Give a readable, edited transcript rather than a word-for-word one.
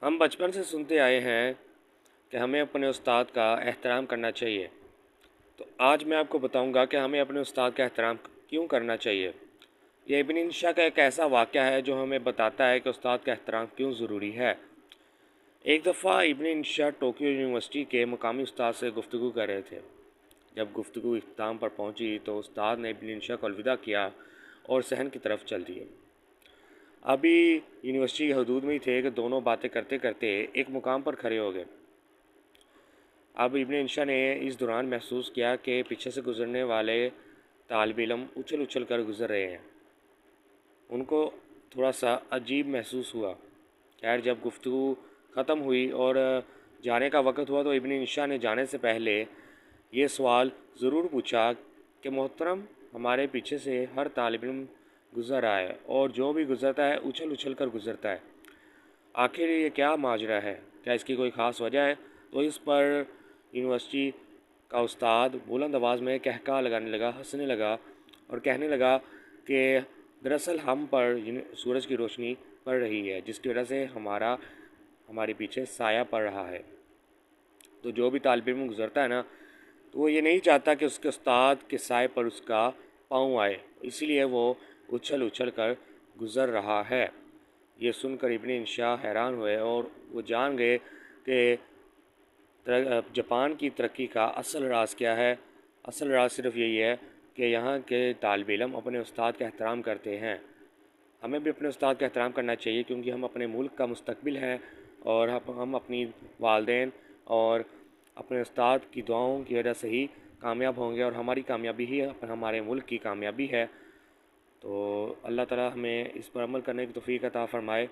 हम बचपन से सुनते आए हैं कि हमें अपने उस्ताद का एहतराम करना चाहिए। तो आज मैं आपको बताऊंगा कि हमें अपने उस्ताद का एहतराम क्यों करना चाहिए। यह इब्न इंशा का एक ऐसा वाक़या है जो हमें बताता है कि उस्ताद का एहतराम क्यों ज़रूरी है। एक दफ़ा इब्न इंशा टोक्यो यूनिवर्सिटी के मकामी उस्ताद से गुफ्तगू कर रहे थे। जब गुफ्तगू इख्तिताम पर पहुंची तो उस्ताद ने इब्न इंशा को अलविदा किया और सहन की तरफ चल दिए। अभी यूनिवर्सिटी की हदूद में ही थे कि दोनों बातें करते करते एक मुकाम पर खड़े हो गए। अब इब्न इंशा ने इस दौरान महसूस किया कि पीछे से गुजरने वाले तालिब इल्म उछल उछल कर गुजर रहे हैं। उनको थोड़ा सा अजीब महसूस हुआ। खैर, जब गुफ्तगू ख़त्म हुई और जाने का वक़्त हुआ तो इब्न इंशा ने जाने से पहले ये सवाल ज़रूर पूछा कि मोहतरम, हमारे पीछे से हर तालिब इल्म गुज़र रहा है और जो भी गुज़रता है उछल उछल कर गुज़रता है। आखिर ये क्या माजरा है? क्या इसकी कोई ख़ास वजह है? तो इस पर यूनिवर्सिटी का उस्ताद बुलंद आवाज़ में कहका लगाने लगा, हंसने लगा और कहने लगा कि दरअसल हम पर सूरज की रोशनी पड़ रही है, जिसकी वजह से हमारे पीछे साया पड़ रहा है। तो जो भी तालिब इल्म गुज़रता है ना, तो वो ये नहीं चाहता कि उसके उस्ताद के साए पर उसका पाँव आए, इसीलिए वो उछल उछल कर गुज़र रहा है। ये सुनकर इब्न इंशा हैरान हुए और वो जान गए कि जापान की तरक्की का असल राज क्या है। असल राज सिर्फ यही है कि यहाँ के तालिब इल्म अपने उस्ताद का एहतराम करते हैं। हमें भी अपने उस्ताद का एहतराम करना चाहिए, क्योंकि हम अपने मुल्क का मुस्तकबिल हैं और हम अपनी वालदेन और अपने उस्ताद की दुआओं की वजह से ही कामयाब होंगे और हमारी कामयाबी ही हमारे मुल्क की कामयाबी है। तो अल्लाह ताला हमें इस पर अमल करने की तौफीक अता फ़रमाए।